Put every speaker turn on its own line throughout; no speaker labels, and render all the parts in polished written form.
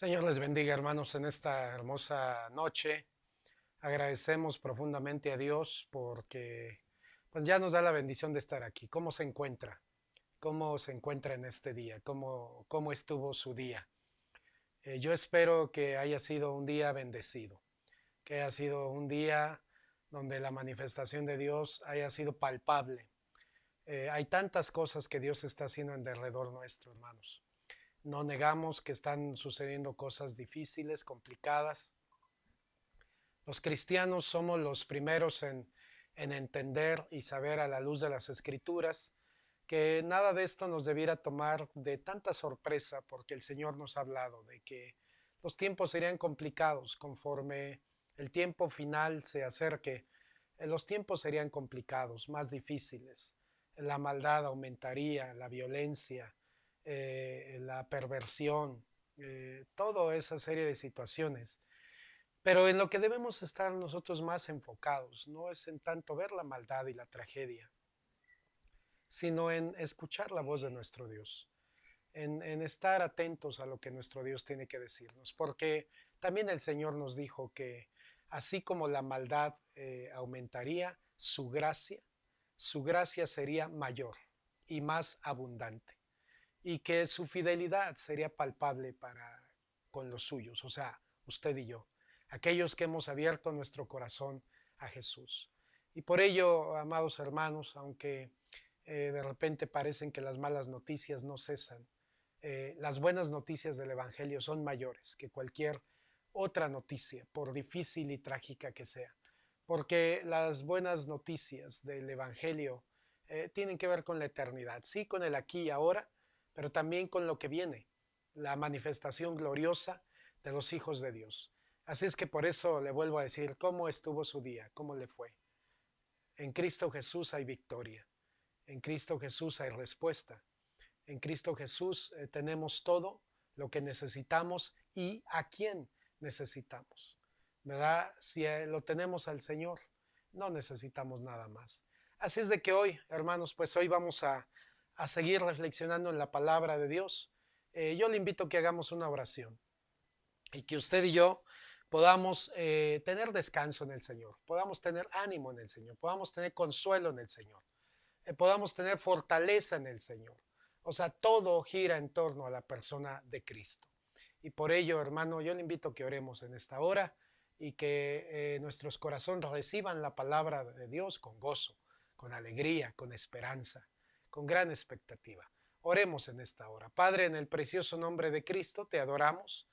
Señor les bendiga, hermanos, en esta hermosa noche. Agradecemos profundamente a Dios porque pues ya nos da la bendición de estar aquí. ¿Cómo se encuentra? ¿Cómo se encuentra en este día? ¿Cómo estuvo su día? Yo espero que haya sido un día bendecido, que haya sido un día donde la manifestación de Dios haya sido palpable. Hay tantas cosas que Dios está haciendo en derredor nuestro, hermanos. No negamos que están sucediendo cosas difíciles, complicadas. Los cristianos somos los primeros en entender y saber a la luz de las escrituras que nada de esto nos debiera tomar de tanta sorpresa porque el Señor nos ha hablado de que los tiempos serían complicados conforme el tiempo final se acerque. Los tiempos serían complicados, más difíciles. La maldad aumentaría, la violencia, la perversión, toda esa serie de situaciones. Pero en lo que debemos estar nosotros más enfocados no es en tanto ver la maldad y la tragedia, sino en escuchar la voz de nuestro Dios, en estar atentos a lo que nuestro Dios tiene que decirnos, porque también el Señor nos dijo que así como la maldad aumentaría, su gracia sería mayor y más abundante, y que su fidelidad sería palpable para con los suyos, o sea, usted y yo, aquellos que hemos abierto nuestro corazón a Jesús. Y por ello, amados hermanos, aunque de repente parecen que las malas noticias no cesan, las buenas noticias del Evangelio son mayores que cualquier otra noticia, por difícil y trágica que sea. Porque las buenas noticias del Evangelio tienen que ver con la eternidad, sí, con el aquí y ahora, pero también con lo que viene, la manifestación gloriosa de los hijos de Dios. Así es que por eso le vuelvo a decir cómo estuvo su día, cómo le fue. En Cristo Jesús hay victoria, en Cristo Jesús hay respuesta, en Cristo Jesús tenemos todo lo que necesitamos y a quién necesitamos. ¿Verdad? Si lo tenemos al Señor, no necesitamos nada más. Así es de que hoy, hermanos, pues hoy vamos a seguir reflexionando en la palabra de Dios. Yo le invito a que hagamos una oración y que usted y yo podamos tener descanso en el Señor, podamos tener ánimo en el Señor, podamos tener consuelo en el Señor, podamos tener fortaleza en el Señor. O sea, todo gira en torno a la persona de Cristo. Y por ello, hermano, yo le invito a que oremos en esta hora y que nuestros corazones reciban la palabra de Dios con gozo, con alegría, con esperanza, con gran expectativa. Oremos en esta hora. Padre, en el precioso nombre de Cristo, te adoramos,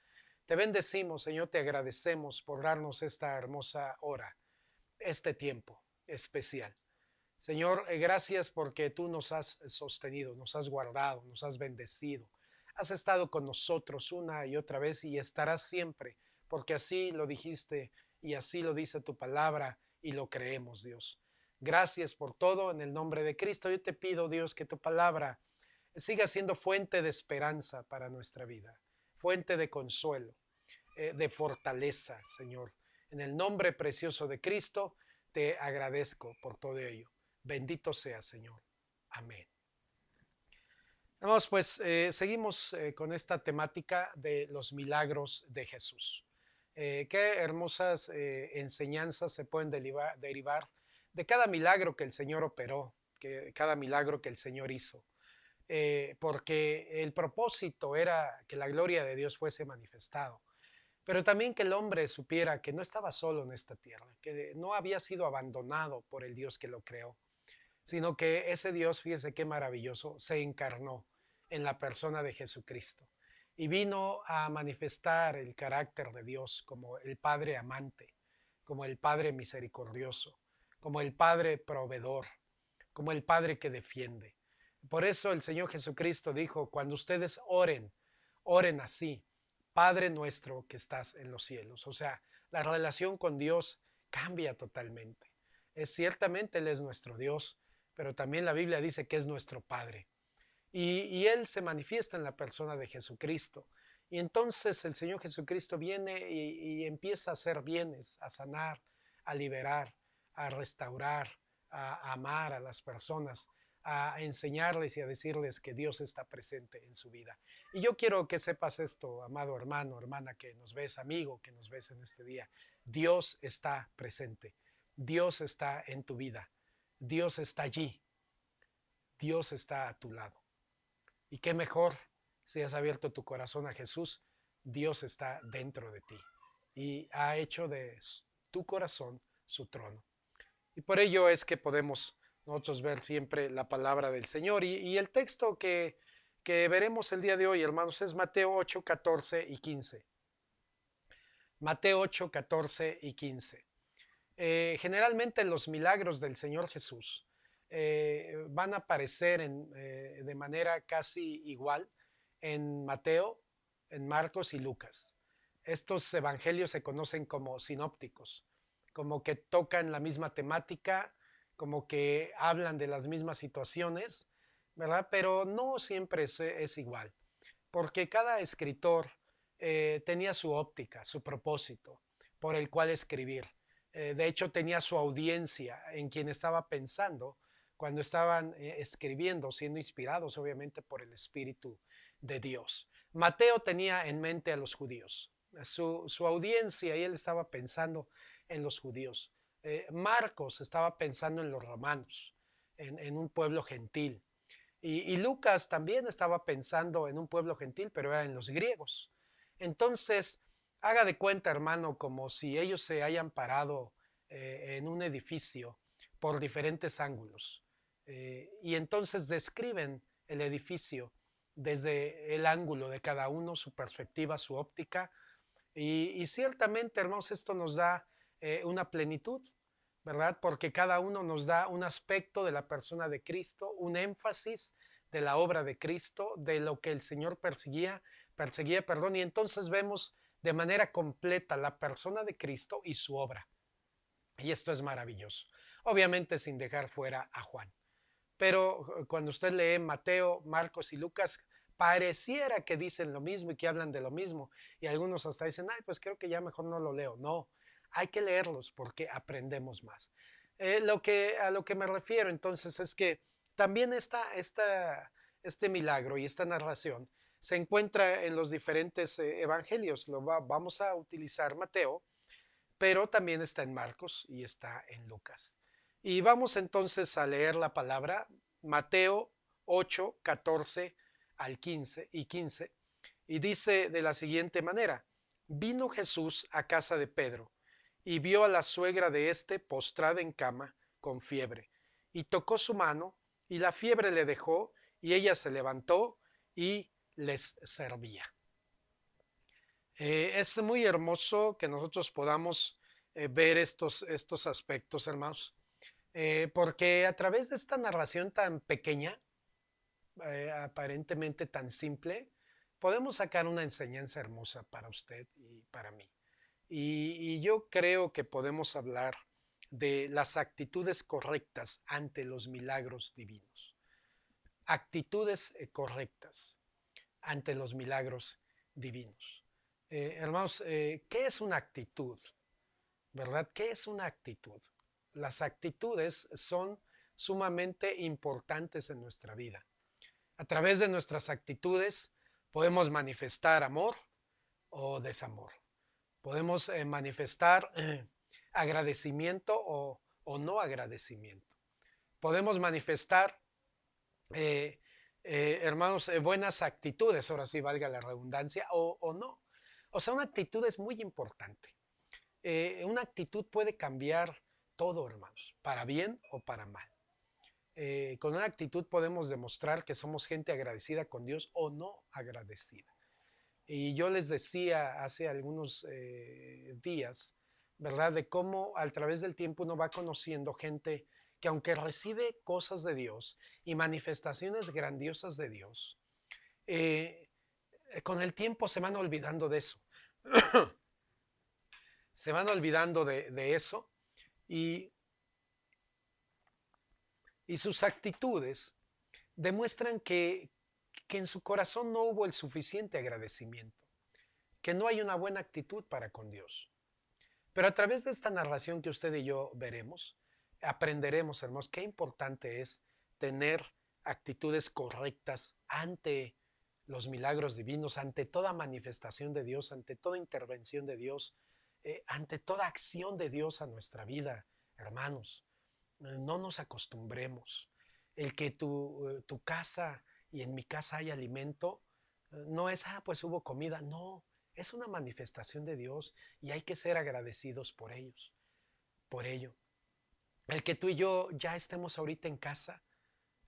te bendecimos, Señor, te agradecemos por darnos esta hermosa hora, este tiempo especial. Señor, gracias porque tú nos has sostenido, nos has guardado, nos has bendecido. Has estado con nosotros una y otra vez y estarás siempre, porque así lo dijiste y así lo dice tu palabra y lo creemos, Dios. Gracias por todo en el nombre de Cristo. Yo te pido, Dios, que tu palabra siga siendo fuente de esperanza para nuestra vida, fuente de consuelo, de fortaleza, Señor. En el nombre precioso de Cristo, te agradezco por todo ello. Bendito sea, Señor. Amén. Vamos, pues seguimos con esta temática de los milagros de Jesús. Qué hermosas enseñanzas se pueden derivar de cada milagro que el Señor operó, cada milagro que el Señor hizo. Porque el propósito era que la gloria de Dios fuese manifestado, pero también que el hombre supiera que no estaba solo en esta tierra, que no había sido abandonado por el Dios que lo creó, sino que ese Dios, fíjese qué maravilloso, se encarnó en la persona de Jesucristo y vino a manifestar el carácter de Dios como el Padre amante, como el Padre misericordioso, como el Padre proveedor, como el Padre que defiende. Por eso el Señor Jesucristo dijo, cuando ustedes oren, oren así, Padre nuestro que estás en los cielos. O sea, la relación con Dios cambia totalmente. Ciertamente Él es nuestro Dios, pero también la Biblia dice que es nuestro Padre. Y Él se manifiesta en la persona de Jesucristo. Y entonces el Señor Jesucristo viene y empieza a hacer bienes, a sanar, a liberar, a restaurar, a amar a las personas, a enseñarles y a decirles que Dios está presente en su vida. Y yo quiero que sepas esto, amado hermano, hermana, que nos ves, amigo, que nos ves en este día. Dios está presente. Dios está en tu vida. Dios está allí. Dios está a tu lado. Y qué mejor si has abierto tu corazón a Jesús. Dios está dentro de ti y ha hecho de tu corazón su trono. Y por ello es que podemos nosotros ver siempre la palabra del Señor. Y el texto que veremos el día de hoy, hermanos, es Mateo 8, 14 y 15. Mateo 8, 14 y 15. Generalmente los milagros del Señor Jesús van a aparecer de manera casi igual en Mateo, en Marcos y Lucas. Estos evangelios se conocen como sinópticos, como que tocan la misma temática, como que hablan de las mismas situaciones, ¿verdad? Pero no siempre es igual, porque cada escritor tenía su óptica, su propósito por el cual escribir. De hecho, tenía su audiencia en quien estaba pensando cuando estaban escribiendo, siendo inspirados obviamente por el Espíritu de Dios. Mateo tenía en mente a los judíos, su audiencia, y él estaba pensando en los judíos. Marcos estaba pensando en los romanos, en un pueblo gentil. Y Lucas también estaba pensando en un pueblo gentil, pero era en los griegos. Entonces, haga de cuenta, hermano, como si ellos se hayan parado en un edificio por diferentes ángulos. Y entonces describen el edificio desde el ángulo de cada uno, su perspectiva, su óptica. Y ciertamente, hermanos, esto nos da una plenitud, ¿verdad? Porque cada uno nos da un aspecto de la persona de Cristo, un énfasis de la obra de Cristo, de lo que el Señor perseguía, perdón, y entonces vemos de manera completa la persona de Cristo y su obra. Y esto es maravilloso. Obviamente sin dejar fuera a Juan. Pero cuando usted lee Mateo, Marcos y Lucas, pareciera que dicen lo mismo y que hablan de lo mismo. Y algunos hasta dicen, ay, pues creo que ya mejor no lo leo. No, hay que leerlos porque aprendemos más. A lo que me refiero entonces es que también este milagro y esta narración se encuentra en los diferentes evangelios. Vamos a utilizar Mateo, pero también está en Marcos y está en Lucas. Y vamos entonces a leer la palabra Mateo 8, 14 al 15 y 15. Y dice de la siguiente manera: vino Jesús a casa de Pedro y vio a la suegra de éste postrada en cama con fiebre. Y tocó su mano y la fiebre le dejó y ella se levantó y les servía. Es muy hermoso que nosotros podamos ver estos aspectos, hermanos, porque a través de esta narración tan pequeña, aparentemente tan simple, podemos sacar una enseñanza hermosa para usted y para mí. Y yo creo que podemos hablar de las actitudes correctas ante los milagros divinos. Actitudes correctas ante los milagros divinos. Hermanos, ¿qué es una actitud? ¿Verdad? ¿Qué es una actitud? Las actitudes son sumamente importantes en nuestra vida. A través de nuestras actitudes podemos manifestar amor o desamor. Podemos manifestar agradecimiento o no agradecimiento. Podemos manifestar, hermanos, buenas actitudes, ahora sí valga la redundancia, o no. O sea, una actitud es muy importante. Una actitud puede cambiar todo, hermanos, para bien o para mal. Con una actitud podemos demostrar que somos gente agradecida con Dios o no agradecida. Y yo les decía hace algunos días, ¿verdad? De cómo a través del tiempo uno va conociendo gente que aunque recibe cosas de Dios y manifestaciones grandiosas de Dios, eh, con el tiempo se van olvidando de eso. Se van olvidando de eso y, y sus actitudes demuestran que en su corazón no hubo el suficiente agradecimiento, que no hay una buena actitud para con Dios. Pero a través de esta narración que usted y yo veremos, aprenderemos, hermanos, qué importante es tener actitudes correctas ante los milagros divinos, ante toda manifestación de Dios, ante toda intervención de Dios, ante toda acción de Dios a nuestra vida, hermanos. No nos acostumbremos. El que tu casa y en mi casa hay alimento, no es, pues hubo comida, no, es una manifestación de Dios y hay que ser agradecidos por ellos, por ello. El que tú y yo ya estemos ahorita en casa,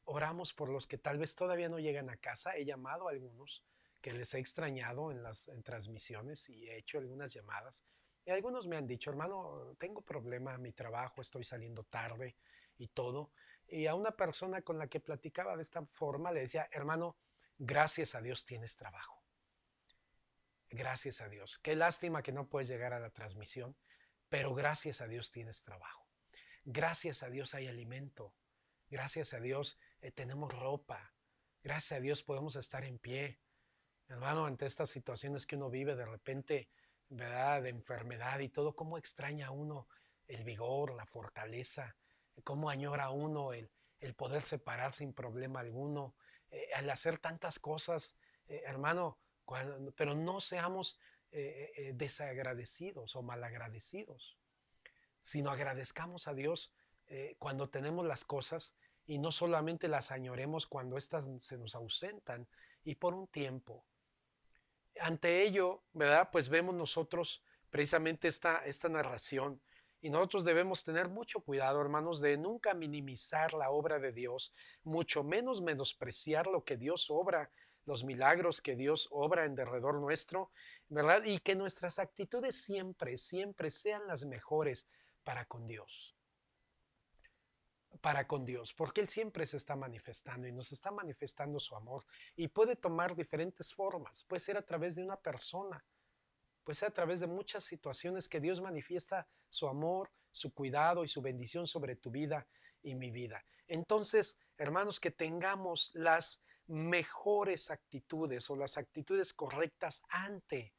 oramos por los que tal vez todavía no llegan a casa. He llamado a algunos que les he extrañado en transmisiones y he hecho algunas llamadas. Y algunos me han dicho, hermano, tengo problema en mi trabajo, estoy saliendo tarde y todo. Y a una persona con la que platicaba de esta forma le decía, hermano, gracias a Dios tienes trabajo. Gracias a Dios. Qué lástima que no puedes llegar a la transmisión, pero gracias a Dios tienes trabajo. Gracias a Dios hay alimento. Gracias a Dios tenemos ropa. Gracias a Dios podemos estar en pie. Hermano, ante estas situaciones que uno vive de repente, ¿verdad? De enfermedad y todo, cómo extraña a uno el vigor, la fortaleza, cómo añora a uno el poderse parar sin problema alguno, al hacer tantas cosas, hermano, pero no seamos desagradecidos o malagradecidos, sino agradezcamos a Dios cuando tenemos las cosas y no solamente las añoremos cuando éstas se nos ausentan y por un tiempo. Ante ello, ¿verdad? Pues vemos nosotros precisamente esta narración y nosotros debemos tener mucho cuidado, hermanos, de nunca minimizar la obra de Dios, mucho menos menospreciar lo que Dios obra, los milagros que Dios obra en derredor nuestro, ¿verdad? Y que nuestras actitudes siempre, siempre sean las mejores para con Dios. Para con Dios, porque Él siempre se está manifestando y nos está manifestando su amor y puede tomar diferentes formas, puede ser a través de una persona, puede ser a través de muchas situaciones que Dios manifiesta su amor, su cuidado y su bendición sobre tu vida y mi vida. Entonces, hermanos, que tengamos las mejores actitudes o las actitudes correctas ante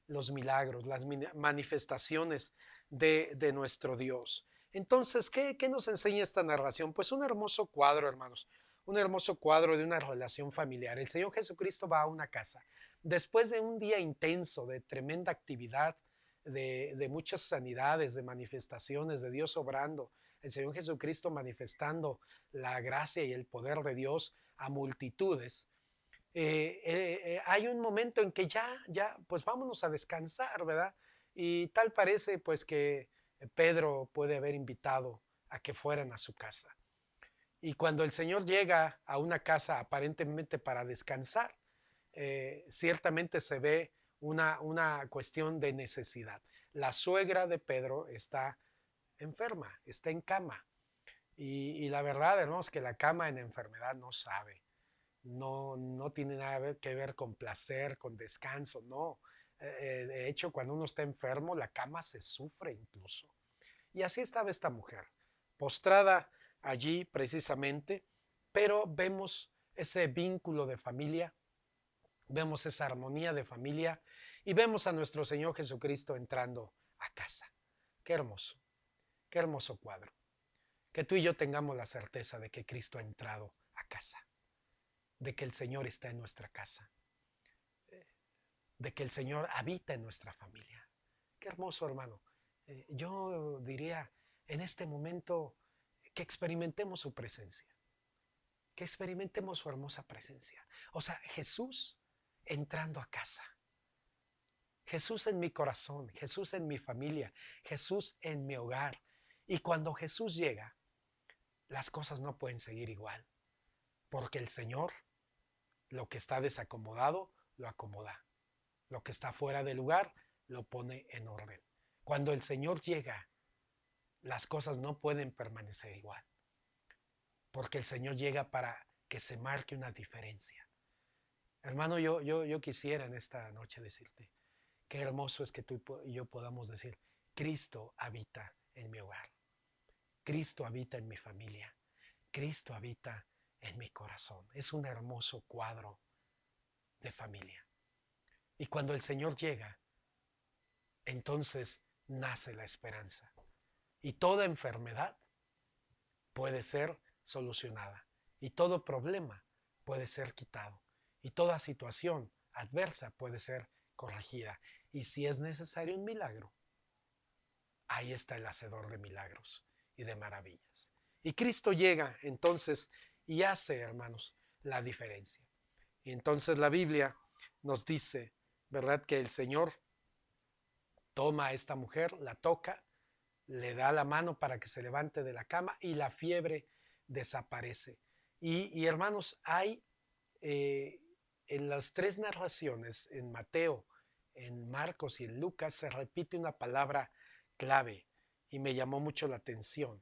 los milagros, las manifestaciones de nuestro Dios. Entonces, ¿qué nos enseña esta narración? Pues un hermoso cuadro, hermanos, un hermoso cuadro de una relación familiar. El Señor Jesucristo va a una casa. Después de un día intenso, de tremenda actividad, de muchas sanidades, de manifestaciones, de Dios obrando, el Señor Jesucristo manifestando la gracia y el poder de Dios a multitudes, hay un momento en que pues vámonos a descansar, ¿verdad? Y tal parece pues que Pedro puede haber invitado a que fueran a su casa. Y cuando el Señor llega a una casa aparentemente para descansar, ciertamente se ve una cuestión de necesidad. La suegra de Pedro está enferma, está en cama. Y la verdad, hermanos, que la cama en enfermedad no sabe. No tiene nada que ver con placer, con descanso, no. De hecho, cuando uno está enfermo, la cama se sufre incluso. Y así estaba esta mujer, postrada allí precisamente, pero vemos ese vínculo de familia, vemos esa armonía de familia y vemos a nuestro Señor Jesucristo entrando a casa. Qué hermoso cuadro. Que tú y yo tengamos la certeza de que Cristo ha entrado a casa, de que el Señor está en nuestra casa, de que el Señor habita en nuestra familia. Qué hermoso, hermano. Yo diría en este momento que experimentemos su presencia, que experimentemos su hermosa presencia. O sea, Jesús entrando a casa, Jesús en mi corazón, Jesús en mi familia, Jesús en mi hogar. Y cuando Jesús llega, las cosas no pueden seguir igual, porque el Señor, lo que está desacomodado, lo acomoda. Lo que está fuera de lugar, lo pone en orden. Cuando el Señor llega, las cosas no pueden permanecer igual, porque el Señor llega para que se marque una diferencia. Hermano, yo quisiera en esta noche decirte, qué hermoso es que tú y yo podamos decir, Cristo habita en mi hogar, Cristo habita en mi familia, Cristo habita en mi corazón. Es un hermoso cuadro de familia. Y cuando el Señor llega, entonces nace la esperanza. Y toda enfermedad puede ser solucionada. y todo problema puede ser quitado y toda situación adversa puede ser corregida. Y si es necesario un milagro, ahí está el hacedor de milagros y de maravillas. Y Cristo llega entonces y hace, hermanos, la diferencia. Y entonces la Biblia nos dice, ¿verdad?, que el Señor toma a esta mujer, la toca, le da la mano para que se levante de la cama y la fiebre desaparece. Y hermanos, hay eh, en las tres narraciones, en Mateo, en Marcos y en Lucas, se repite una palabra clave y me llamó mucho la atención.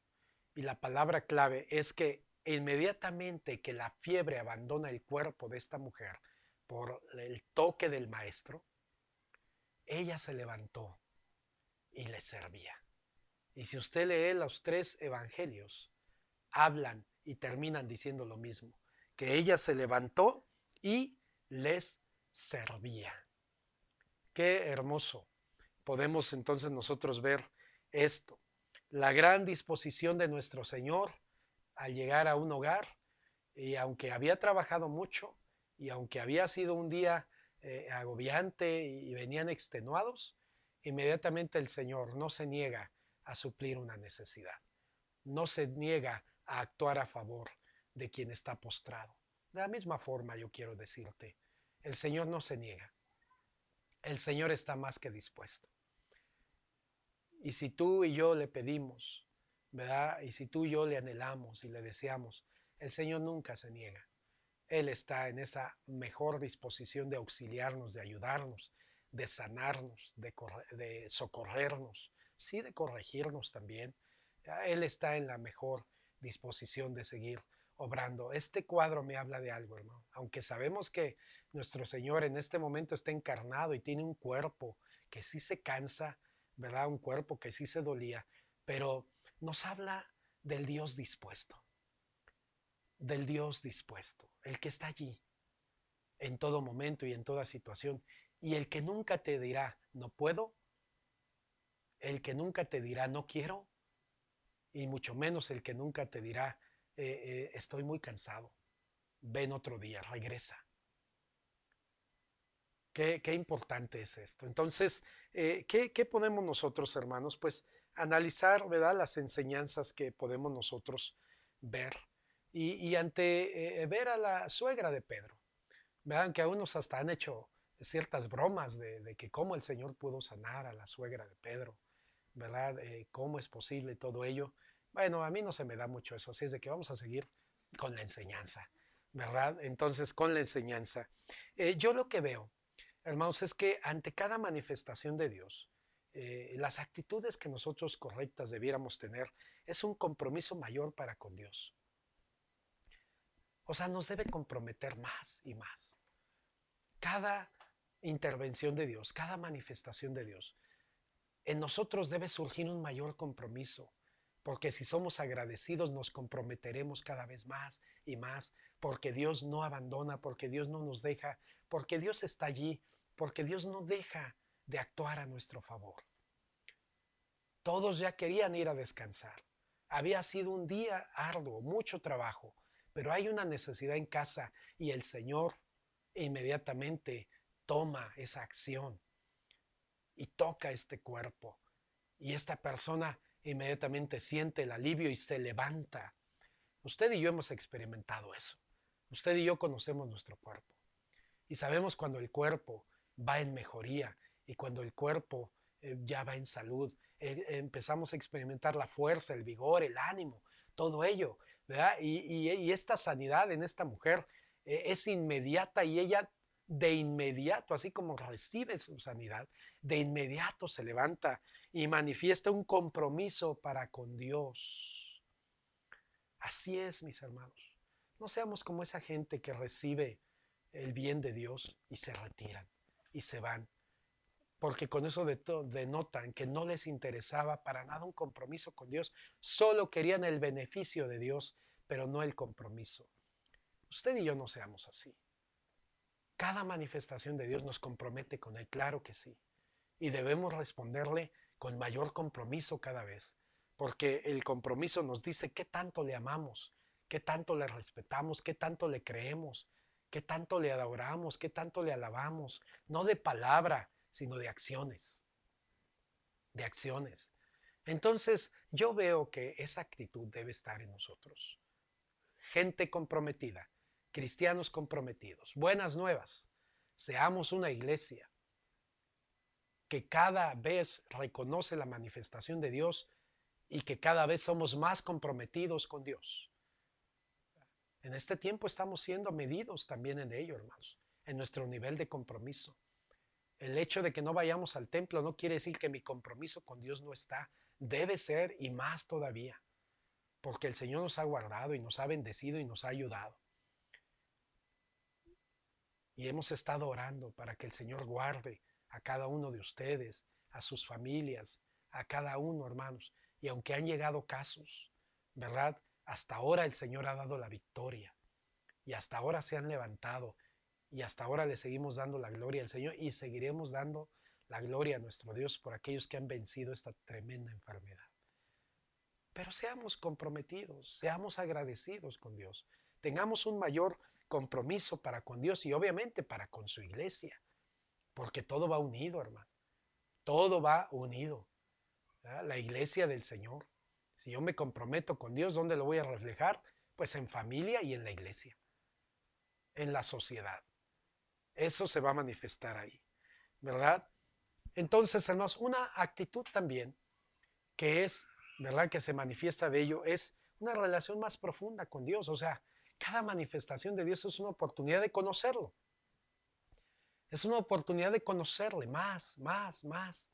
Y la palabra clave es que inmediatamente que la fiebre abandona el cuerpo de esta mujer por el toque del maestro, ella se levantó y le servía. Y si usted lee los tres evangelios, hablan y terminan diciendo lo mismo, que ella se levantó y les servía. Qué hermoso. Podemos entonces nosotros ver esto. La gran disposición de nuestro Señor al llegar a un hogar, y aunque había trabajado mucho, y aunque había sido un día agobiante y venían extenuados, inmediatamente el Señor no se niega a suplir una necesidad, no se niega a actuar a favor de quien está postrado. De la misma forma yo quiero decirte, el Señor no se niega, el Señor está más que dispuesto. Y si tú y yo le pedimos, ¿verdad? Y si tú y yo le anhelamos y le deseamos, el Señor nunca se niega. Él está en esa mejor disposición de auxiliarnos, de ayudarnos, de sanarnos, de socorrernos, sí, de corregirnos también. Él está en la mejor disposición de seguir obrando. Este cuadro me habla de algo, hermano. Aunque sabemos que nuestro Señor en este momento está encarnado y tiene un cuerpo que sí se cansa, ¿verdad? Un cuerpo que sí se dolía, pero nos habla del Dios dispuesto, del Dios dispuesto, el que está allí en todo momento y en toda situación, y el que nunca te dirá no puedo, el que nunca te dirá no quiero, y mucho menos el que nunca te dirá estoy muy cansado, ven otro día, regresa. Qué importante es esto. Entonces, ¿qué podemos nosotros, hermanos? Pues analizar, ¿verdad?, las enseñanzas que podemos nosotros ver. Y ante ver a la suegra de Pedro, vean que a unos hasta han hecho ciertas bromas de que cómo el Señor pudo sanar a la suegra de Pedro, ¿verdad? ¿Cómo es posible todo ello? Bueno, a mí no se me da mucho eso, así es de que vamos a seguir con la enseñanza, ¿verdad? Entonces, con la enseñanza. Yo lo que veo, hermanos, es que ante cada manifestación de Dios, las actitudes que nosotros correctas debiéramos tener es un compromiso mayor para con Dios. O sea, nos debe comprometer más y más. Cada intervención de Dios, cada manifestación de Dios, en nosotros debe surgir un mayor compromiso, porque si somos agradecidos nos comprometeremos cada vez más y más, porque Dios no abandona, porque Dios no nos deja, porque Dios está allí, porque Dios no deja de actuar a nuestro favor. Todos ya querían ir a descansar. Había sido un día arduo, mucho trabajo, pero hay una necesidad en casa y el Señor inmediatamente toma esa acción y toca este cuerpo. Y esta persona inmediatamente siente el alivio y se levanta. Usted y yo hemos experimentado eso. Usted y yo conocemos nuestro cuerpo. Y sabemos cuando el cuerpo va en mejoría y cuando el cuerpo ya va en salud. Empezamos a experimentar la fuerza, el vigor, el ánimo, todo ello, ¿verdad? Y esta sanidad en esta mujer es inmediata y ella de inmediato, así como recibe su sanidad, de inmediato se levanta y manifiesta un compromiso para con Dios. Así es, mis hermanos. No seamos como esa gente que recibe el bien de Dios y se retiran y se van, porque con eso denotan que no les interesaba para nada un compromiso con Dios, solo querían el beneficio de Dios, pero no el compromiso. Usted y yo no seamos así. Cada manifestación de Dios nos compromete con Él, claro que sí, y debemos responderle con mayor compromiso cada vez, porque el compromiso nos dice qué tanto le amamos, qué tanto le respetamos, qué tanto le creemos, qué tanto le adoramos, qué tanto le alabamos, no de palabra, sino de acciones, de acciones. Entonces, yo veo que esa actitud debe estar en nosotros. Gente comprometida, cristianos comprometidos, buenas nuevas. Seamos una iglesia que cada vez reconoce la manifestación de Dios y que cada vez somos más comprometidos con Dios. En este tiempo estamos siendo medidos también en ello, hermanos, en nuestro nivel de compromiso. El hecho de que no vayamos al templo no quiere decir que mi compromiso con Dios no está. Debe ser y más todavía, porque el Señor nos ha guardado y nos ha bendecido y nos ha ayudado. Y hemos estado orando para que el Señor guarde a cada uno de ustedes, a sus familias, a cada uno, hermanos. Y aunque han llegado casos, ¿verdad? Hasta ahora el Señor ha dado la victoria. Y hasta ahora se han levantado. Y hasta ahora le seguimos dando la gloria al Señor. Y seguiremos dando la gloria a nuestro Dios por aquellos que han vencido esta tremenda enfermedad. Pero seamos comprometidos, seamos agradecidos con Dios. Tengamos un mayor compromiso para con Dios y obviamente para con su iglesia. Porque todo va unido, hermano. Todo va unido. ¿Verdad? La iglesia del Señor. Si yo me comprometo con Dios, ¿dónde lo voy a reflejar? Pues en familia y en la iglesia. En la sociedad. Eso se va a manifestar ahí. ¿Verdad? Entonces, hermanos, una actitud también que es, ¿verdad? Que se manifiesta de ello es una relación más profunda con Dios. O sea, cada manifestación de Dios es una oportunidad de conocerlo. Es una oportunidad de conocerle más, más, más.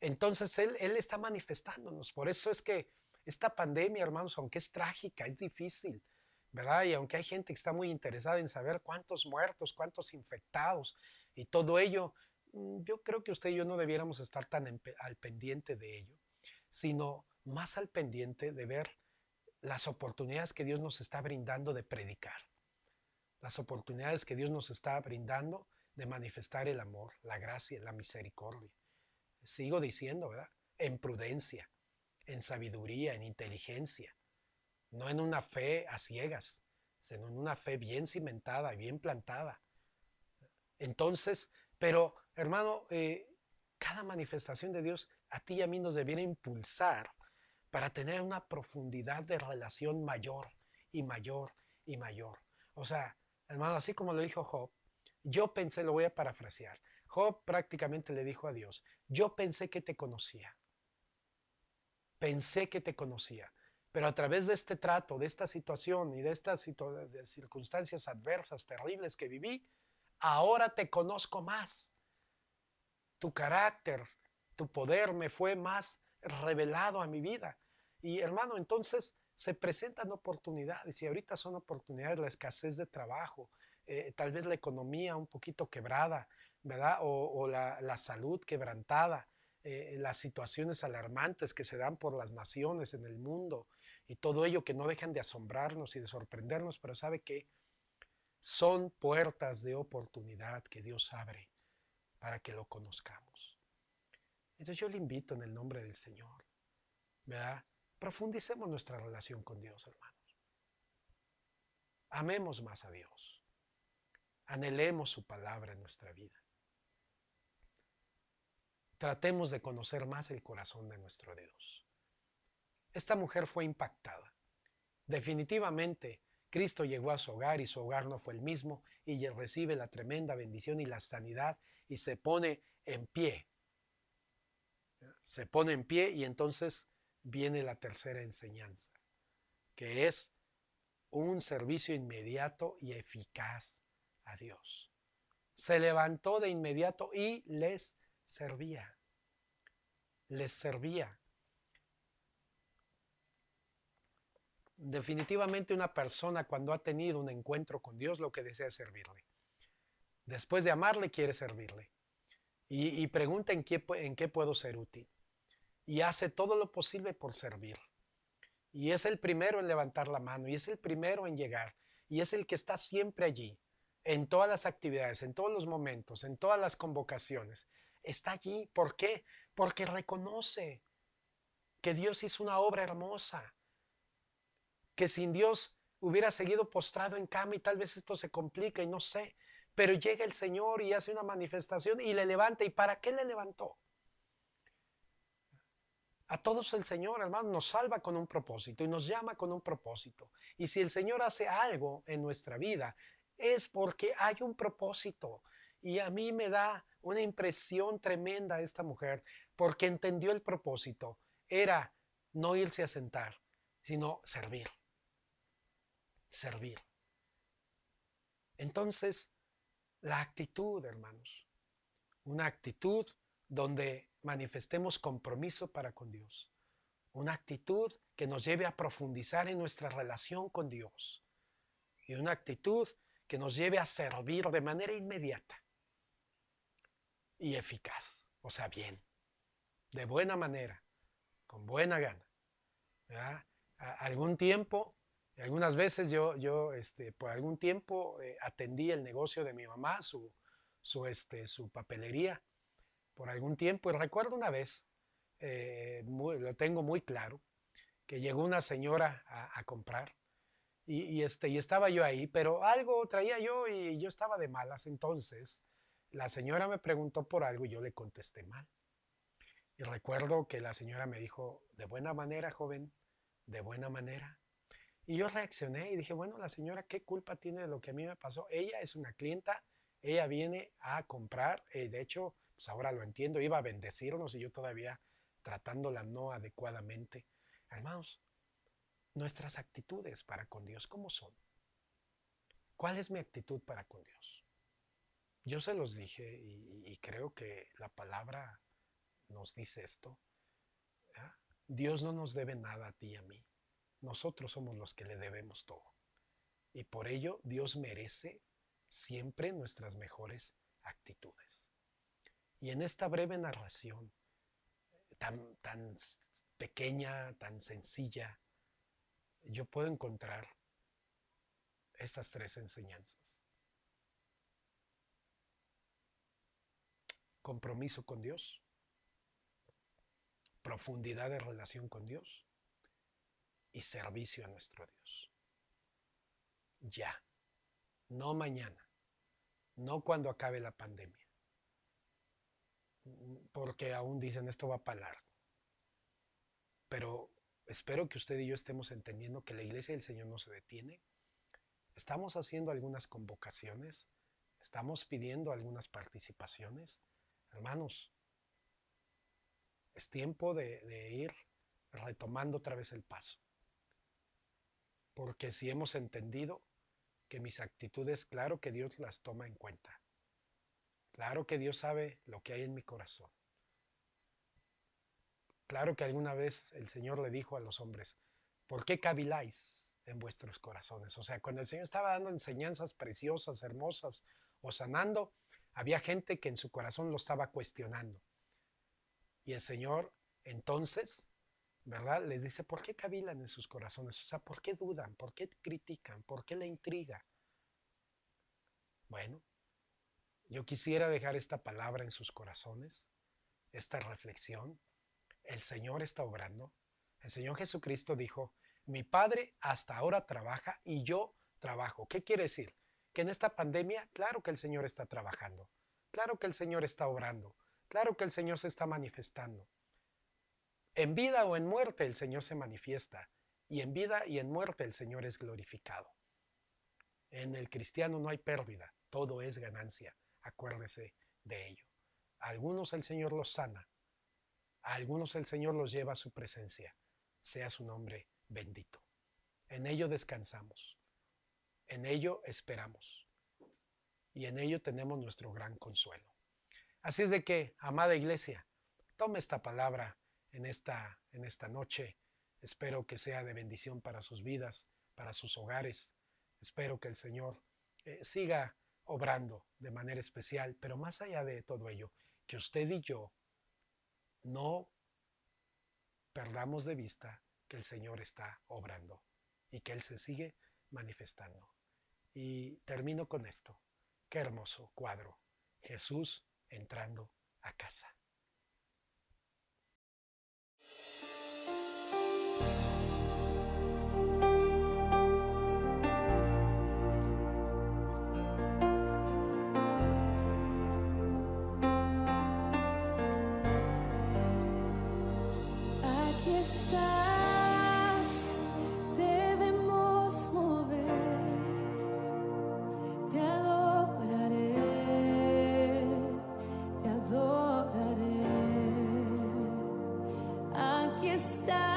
Entonces Él está manifestándonos. Por eso es que esta pandemia, hermanos, aunque es trágica, es difícil, ¿verdad? Y aunque hay gente que está muy interesada en saber cuántos muertos, cuántos infectados y todo ello, yo creo que usted y yo no debiéramos estar tan al pendiente de ello, sino más al pendiente de ver las oportunidades que Dios nos está brindando de predicar, las oportunidades que Dios nos está brindando de manifestar el amor, la gracia, la misericordia. Sigo diciendo, ¿verdad? En prudencia, en sabiduría, en inteligencia, no en una fe a ciegas, sino en una fe bien cimentada y bien plantada. Entonces, pero hermano, cada manifestación de Dios a ti y a mí nos debiera impulsar para tener una profundidad de relación mayor y mayor y mayor. O sea, hermano, así como lo dijo Job, yo pensé, lo voy a parafrasear, Job prácticamente le dijo a Dios, yo pensé que te conocía, pero a través de este trato, de esta situación y de estas de circunstancias adversas, terribles que viví, ahora te conozco más. Tu carácter, tu poder me fue más revelado a mi vida. Y hermano, entonces se presentan oportunidades y ahorita son oportunidades, la escasez de trabajo, tal vez la economía un poquito quebrada, ¿verdad? O la salud quebrantada, las situaciones alarmantes que se dan por las naciones en el mundo y todo ello que no dejan de asombrarnos y de sorprendernos, pero sabe que son puertas de oportunidad que Dios abre para que lo conozcamos. Entonces yo le invito en el nombre del Señor, ¿verdad? Profundicemos nuestra relación con Dios, hermanos. Amemos más a Dios. Anhelemos su palabra en nuestra vida. Tratemos de conocer más el corazón de nuestro Dios. Esta mujer fue impactada. Definitivamente, Cristo llegó a su hogar y su hogar no fue el mismo y recibe la tremenda bendición y la sanidad y se pone en pie. Se pone en pie y entonces viene la tercera enseñanza, que es un servicio inmediato y eficaz a Dios. Se levantó de inmediato y les servía. Les servía. Definitivamente una persona cuando ha tenido un encuentro con Dios lo que desea es servirle. Después de amarle quiere servirle. Y pregunta en qué puedo ser útil. Y hace todo lo posible por servir. Y es el primero en levantar la mano, y es el primero en llegar, y es el que está siempre allí, en todas las actividades, en todos los momentos, en todas las convocaciones. Está allí. ¿Por qué? Porque reconoce que Dios hizo una obra hermosa, que sin Dios hubiera seguido postrado en cama y tal vez esto se complica y no sé. Pero llega el Señor y hace una manifestación y le levanta. ¿Y para qué le levantó? A todos el Señor, hermano, nos salva con un propósito y nos llama con un propósito. Y si el Señor hace algo en nuestra vida, es porque hay un propósito. Y a mí me da una impresión tremenda esta mujer, porque entendió el propósito. Era no irse a sentar, sino servir. Servir. Entonces, la actitud, hermanos, una actitud donde manifestemos compromiso para con Dios. Una actitud que nos lleve a profundizar en nuestra relación con Dios. Y una actitud que nos lleve a servir de manera inmediata y eficaz. O sea, bien, de buena manera, con buena gana. ¿Verdad? Algún tiempo, algunas veces yo por algún tiempo atendí el negocio de mi mamá, su papelería, por algún tiempo. Y recuerdo una vez, lo tengo muy claro, que llegó una señora a comprar y estaba yo ahí, pero algo traía yo y yo estaba de malas. Entonces, la señora me preguntó por algo y yo le contesté mal. Y recuerdo que la señora me dijo, de buena manera, joven, de buena manera. Y yo reaccioné y dije, bueno, la señora, ¿qué culpa tiene de lo que a mí me pasó? Ella es una clienta, ella viene a comprar, de hecho, pues ahora lo entiendo, iba a bendecirnos y yo todavía tratándola no adecuadamente. Hermanos, nuestras actitudes para con Dios, ¿cómo son? ¿Cuál es mi actitud para con Dios? Yo se los dije y creo que la palabra nos dice esto. ¿Ya? Dios no nos debe nada a ti y a mí. Nosotros somos los que le debemos todo. Y por ello Dios merece siempre nuestras mejores actitudes. Y en esta breve narración, tan pequeña, tan sencilla, yo puedo encontrar estas tres enseñanzas. Compromiso con Dios, profundidad de relación con Dios y servicio a nuestro Dios. Ya, no mañana, no cuando acabe la pandemia, porque aún dicen esto va para largo. Pero espero que usted y yo estemos entendiendo que la iglesia del Señor no se detiene. Estamos haciendo algunas convocaciones, estamos pidiendo algunas participaciones. Hermanos, es tiempo de ir retomando otra vez el paso. Porque si hemos entendido que mis actitudes, claro que Dios las toma en cuenta. Claro que Dios sabe lo que hay en mi corazón. Claro que alguna vez el Señor le dijo a los hombres, ¿por qué caviláis en vuestros corazones? O sea, cuando el Señor estaba dando enseñanzas preciosas, hermosas, o sanando, había gente que en su corazón lo estaba cuestionando. Y el Señor entonces, ¿verdad? Les dice, ¿por qué cavilan en sus corazones? O sea, ¿por qué dudan? ¿Por qué critican? ¿Por qué la intriga? Bueno, yo quisiera dejar esta palabra en sus corazones, esta reflexión. El Señor está obrando. El Señor Jesucristo dijo, mi Padre hasta ahora trabaja y yo trabajo. ¿Qué quiere decir? Que en esta pandemia, claro que el Señor está trabajando. Claro que el Señor está obrando. Claro que el Señor se está manifestando. En vida o en muerte el Señor se manifiesta. Y en vida y en muerte el Señor es glorificado. En el cristiano no hay pérdida. Todo es ganancia. Acuérdese de ello. A algunos el Señor los sana. A algunos el Señor los lleva a su presencia. Sea su nombre bendito. En ello descansamos. En ello esperamos. Y en ello tenemos nuestro gran consuelo. Así es de que, amada iglesia, tome esta palabra en esta noche. Espero que sea de bendición para sus vidas, para sus hogares. Espero que el Señor siga obrando de manera especial, pero más allá de todo ello, que usted y yo no perdamos de vista que el Señor está obrando y que Él se sigue manifestando. Y termino con esto. Qué hermoso cuadro. Jesús entrando a casa.
estás, debemos mover. Te adoraré, te adoraré. Aquí estás.